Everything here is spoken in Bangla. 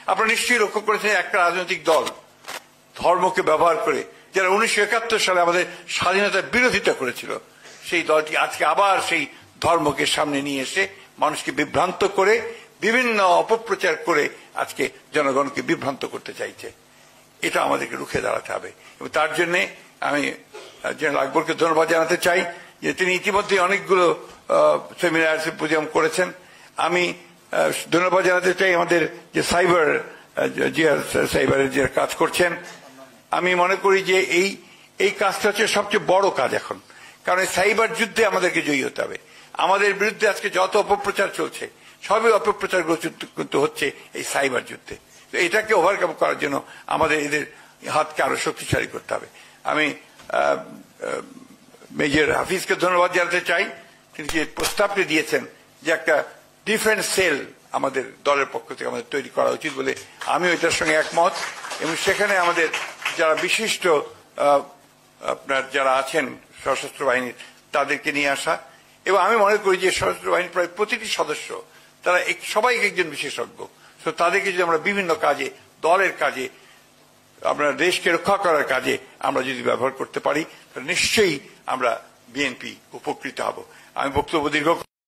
আপনারা নিশ্চয়ই লক্ষ্য করেছেন একটা রাজনৈতিক দল ধর্মকে ব্যবহার করে, যারা 1971 সালে আমাদের স্বাধীনতার বিরোধিতা করেছিল, সেই দলটি আজকে আবার সেই ধর্মকে সামনে নিয়ে এসে মানুষকে বিভ্রান্ত করে বিভিন্ন অপপ্রচার করে আজকে জনগণকে বিভ্রান্ত করতে চাইছে। এটা আমাদেরকে রুখে দাঁড়াতে হবে এবং তার জন্য আমি জেনারেল আকবরকে ধন্যবাদ জানাতে চাই যে তিনি ইতিমধ্যে অনেকগুলো সেমিনার সিম্পোজিয়াম করেছেন। আমি ধন্যবাদ জানাতে চাই আমাদের যে সাইবারের যে কাজ করছেন। আমি মনে করি যে এই কাজটা হচ্ছে সবচেয়ে বড় কাজ এখন, কারণ এই সাইবার যুদ্ধে আমাদেরকে জয়ী হতে হবে। আমাদের বিরুদ্ধে আজকে যত অপপ্রচার চলছে সবই অপপ্রচারগুলো কিন্তু হচ্ছে এই সাইবার যুদ্ধে। তো এটাকে ওভারকাম করার জন্য আমাদের এদের হাতকে আরো শক্তিশালী করতে হবে। আমি মেজর হাফিজকে ধন্যবাদ জানাতে চাই, তিনি যে প্রস্তাবটি দিয়েছেন যে একটা ডিফেন্স সেল আমাদের দলের পক্ষ থেকে আমাদের তৈরি করা উচিত বলে আমিও এটার সঙ্গে একমত। এবং সেখানে আমাদের যারা বিশিষ্ট আপনার যারা আছেন সশস্ত্র বাহিনীর তাদেরকে নিয়ে আসা, এবং আমি মনে করি যে সশস্ত্র বাহিনীর প্রায় প্রতিটি সদস্য তারা সবাই একজন বিশেষজ্ঞ। তো তাদেরকে যদি আমরা বিভিন্ন কাজে, দলের কাজে, আমরা দেশকে রক্ষা করার কাজে আমরা যদি ব্যবহার করতে পারি তাহলে নিশ্চয়ই আমরা বিএনপি উপকৃত হব। আমি বক্তব্য দীর্ঘ